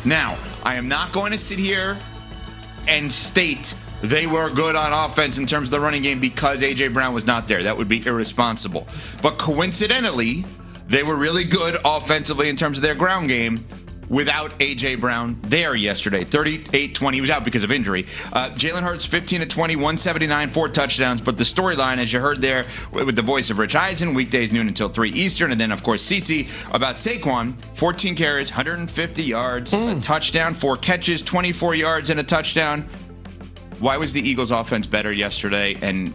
Now, I am not going to sit here and state they were good on offense in terms of the running game because A.J. Brown was not there. That would be irresponsible. But coincidentally, they were really good offensively in terms of their ground game without A.J. Brown there yesterday. 38-20. He was out because of injury. Jalen Hurts, 15-20, 179, 4 touchdowns. But the storyline, as you heard there with the voice of Rich Eisen, weekdays noon until 3 Eastern. And then, of course, CeCe about Saquon, 14 carries, 150 yards, a touchdown, 4 catches, 24 yards, and a touchdown. Why was the Eagles' offense better yesterday? And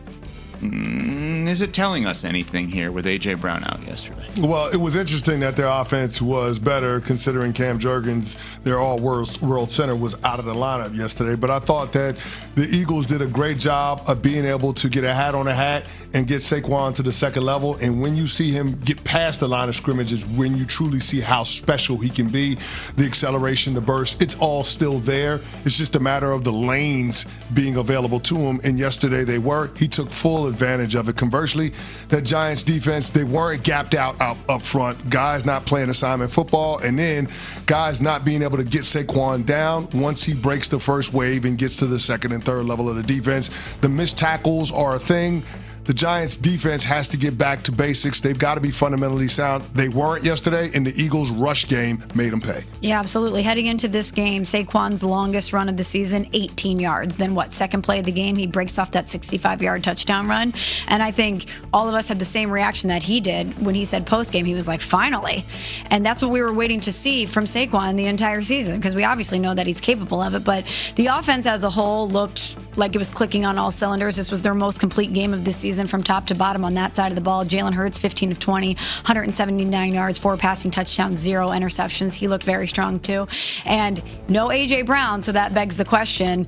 is it telling us anything here with A.J. Brown out yesterday? Well, it was interesting that their offense was better considering Cam Jurgens, their all-world center, was out of the lineup yesterday. But I thought that the Eagles did a great job of being able to get a hat on a hat and get Saquon to the second level. And when you see him get past the line of scrimmage is when you truly see how special he can be. The acceleration, the burst, it's all still there. It's just a matter of the lanes being available to him. And yesterday they were. He took full advantage of it. Conversely, that Giants defense, they weren't gapped out up front. Guys not playing assignment football, and then guys not being able to get Saquon down once he breaks the first wave and gets to the second and third level of the defense. The missed tackles are a thing. The Giants' defense has to get back to basics. They've got to be fundamentally sound. They weren't yesterday, and the Eagles' rush game made them pay. Yeah, absolutely. Heading into this game, Saquon's longest run of the season, 18 yards. Then second play of the game, he breaks off that 65-yard touchdown run. And I think all of us had the same reaction that he did when he said post-game. He was like, finally. And that's what we were waiting to see from Saquon the entire season, because we obviously know that he's capable of it. But the offense as a whole looked like it was clicking on all cylinders. This was their most complete game of the season from top to bottom on that side of the ball. Jalen Hurts, 15 of 20, 179 yards, 4 passing touchdowns, 0 interceptions. He looked very strong too. And no A.J. Brown, so that begs the question,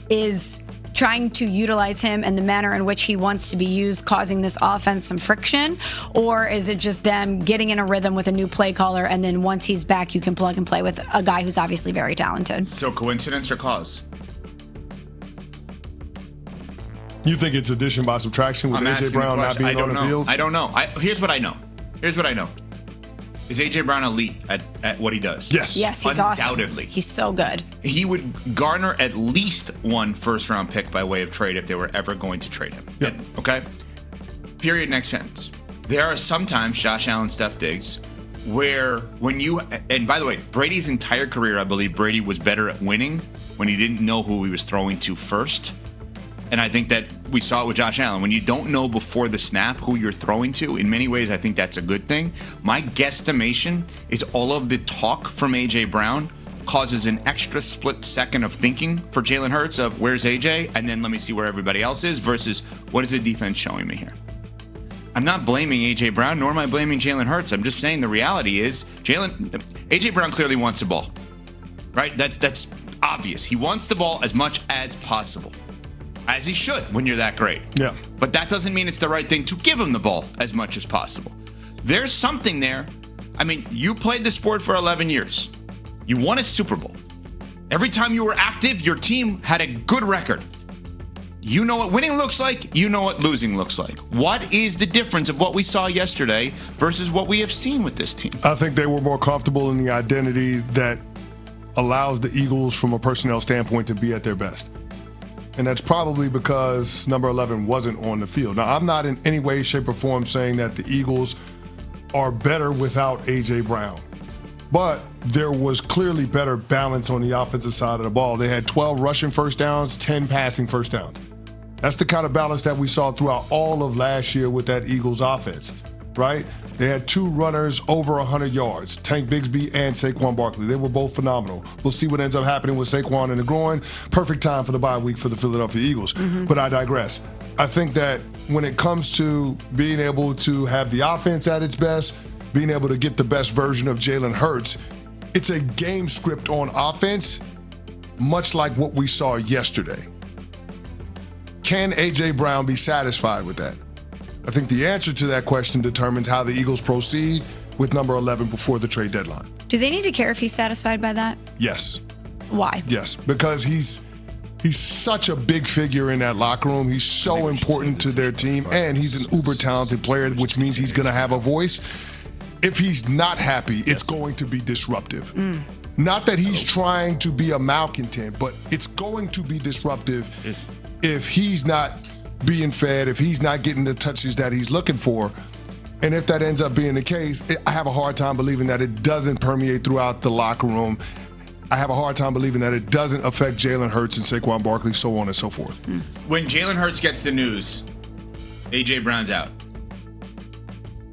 is trying to utilize him and the manner in which he wants to be used causing this offense some friction? Or is it just them getting in a rhythm with a new play caller, and then once he's back, you can plug and play with a guy who's obviously very talented? So coincidence or cause? You think it's addition by subtraction with A.J. Brown not being on the field? I don't know. Here's what I know. Is A.J. Brown elite at what he does? Yes. Yes, he's undoubtedly. Awesome. He's so good. He would garner at least 1 first-round pick by way of trade if they were ever going to trade him. Yep. Okay? Period, next sentence. There are sometimes, Josh Allen, Steph Diggs, where and by the way, Brady's entire career, I believe Brady was better at winning when he didn't know who he was throwing to first. And I think that we saw it with Josh Allen. When you don't know before the snap who you're throwing to, in many ways, I think that's a good thing. My guesstimation is all of the talk from A.J. Brown causes an extra split second of thinking for Jalen Hurts of where's A.J. and then let me see where everybody else is versus what is the defense showing me here. I'm not blaming A.J. Brown, nor am I blaming Jalen Hurts. I'm just saying the reality is A.J. Brown clearly wants the ball, right? That's obvious. He wants the ball as much as possible. As he should when you're that great. Yeah. But that doesn't mean it's the right thing to give him the ball as much as possible. There's something there. I mean, you played the sport for 11 years. You won a Super Bowl. Every time you were active, your team had a good record. You know what winning looks like. You know what losing looks like. What is the difference of what we saw yesterday versus what we have seen with this team? I think they were more comfortable in the identity that allows the Eagles from a personnel standpoint to be at their best. And that's probably because number 11 wasn't on the field. Now, I'm not in any way, shape, or form saying that the Eagles are better without A.J. Brown. But there was clearly better balance on the offensive side of the ball. They had 12 rushing first downs, 10 passing first downs. That's the kind of balance that we saw throughout all of last year with that Eagles offense, right? They had 2 runners over 100 yards, Tank Bigsby and Saquon Barkley. They were both phenomenal. We'll see what ends up happening with Saquon in the groin. Perfect time for the bye week for the Philadelphia Eagles. But I digress. I think that when it comes to being able to have the offense at its best, being able to get the best version of Jalen Hurts, it's a game script on offense, much like what we saw yesterday. Can A.J. Brown be satisfied with that? I think the answer to that question determines how the Eagles proceed with number 11 before the trade deadline. Do they need to care if he's satisfied by that? Yes. Why? Yes, because he's such a big figure in that locker room. He's so important to their team, and he's an uber talented player, which means he's going to have a voice. If he's not happy, it's going to be disruptive. Not that he's trying to be a malcontent, but it's going to be disruptive if he's not being fed, if he's not getting the touches that he's looking for. And if that ends up being the case, I have a hard time believing that it doesn't permeate throughout the locker room. I have a hard time believing that it doesn't affect Jalen Hurts and Saquon Barkley, so on and so forth. When Jalen Hurts gets the news, A.J. Brown's out,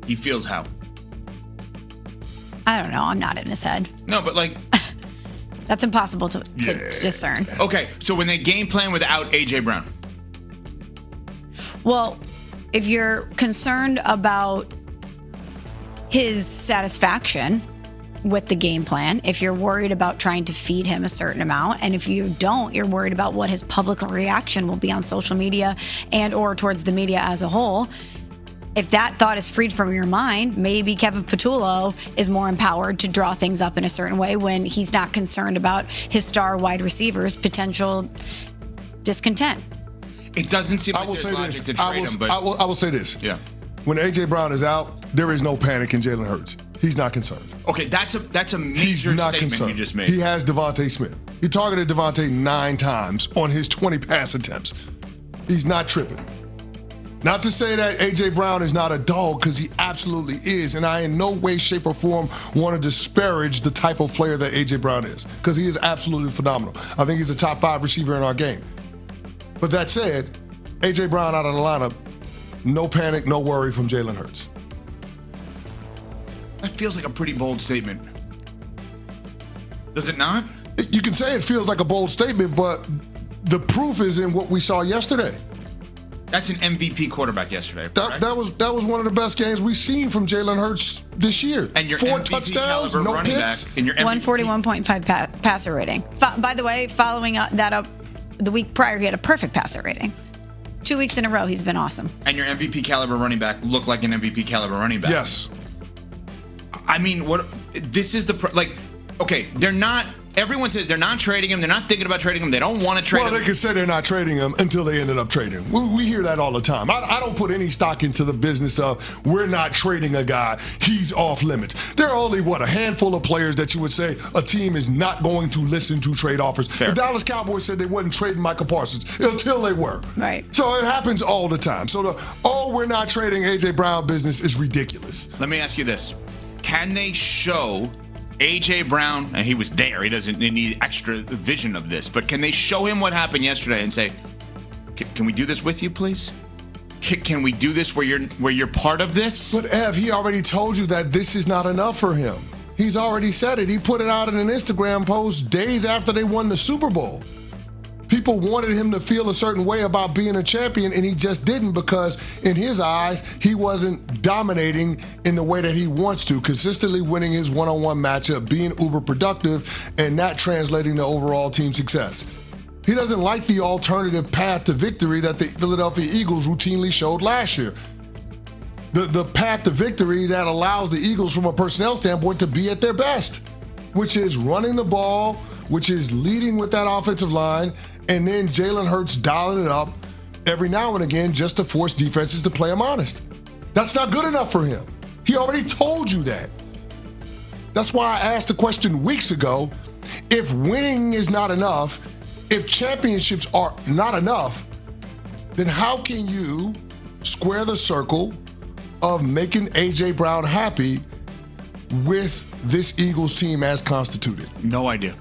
he feels how? I don't know. I'm not in his head. No, but like... That's impossible to discern. Okay, so when they game plan without A.J. Brown? Well, if you're concerned about his satisfaction with the game plan, if you're worried about trying to feed him a certain amount, and if you don't, you're worried about what his public reaction will be on social media and or towards the media as a whole, if that thought is freed from your mind, maybe Kevin Patullo is more empowered to draw things up in a certain way when he's not concerned about his star wide receivers' potential discontent. It doesn't seem like there's logic to trade him, but... I will say this. Yeah. When A.J. Brown is out, there is no panic in Jalen Hurts. He's not concerned. Okay, that's a major statement you just made. He has Devontae Smith. He targeted Devontae 9 times on his 20 pass attempts. He's not tripping. Not to say that A.J. Brown is not a dog, because he absolutely is, and I in no way, shape, or form want to disparage the type of player that A.J. Brown is, because he is absolutely phenomenal. I think he's a top 5 receiver in our game. But that said, A.J. Brown out of the lineup, no panic, no worry from Jalen Hurts. That feels like a pretty bold statement. Does it not? You can say it feels like a bold statement, but the proof is in what we saw yesterday. That's an MVP quarterback yesterday. That was one of the best games we've seen from Jalen Hurts this year. And your 4 MVP touchdowns, caliber no running picks. back, and your MVP 141.5 passer rating. By the way, following that up the week prior, he had a perfect passer rating. 2 weeks in a row, he's been awesome. And your MVP caliber running back looked like an MVP caliber running back. Yes. I mean, what? This is okay, they're not. Everyone says they're not trading him. They're not thinking about trading him. They don't want to trade him. Well, they can say they're not trading him until they ended up trading him. We hear that all the time. I don't put any stock into the business of we're not trading a guy. He's off limits. There are only, a handful of players that you would say a team is not going to listen to trade offers. Fair. The Dallas Cowboys said they wasn't trading Micah Parsons until they were. Right. So it happens all the time. So we're not trading A.J. Brown business is ridiculous. Let me ask you this. Can they show A.J. Brown, and he was there, he doesn't need extra vision of this, but can they show him what happened yesterday and say, can we do this with you, please? Can we do this where you're part of this? But Ev, he already told you that this is not enough for him. He's already said it. He put it out in an Instagram post days after they won the Super Bowl. People wanted him to feel a certain way about being a champion, and he just didn't, because in his eyes, he wasn't dominating in the way that he wants to, consistently winning his one-on-one matchup, being uber productive, and not translating to overall team success. He doesn't like the alternative path to victory that the Philadelphia Eagles routinely showed last year. The path to victory that allows the Eagles, from a personnel standpoint, to be at their best, which is running the ball, which is leading with that offensive line, and then Jalen Hurts dialing it up every now and again just to force defenses to play him honest. That's not good enough for him. He already told you that. That's why I asked the question weeks ago, if winning is not enough, if championships are not enough, then how can you square the circle of making A.J. Brown happy with this Eagles team as constituted? No idea.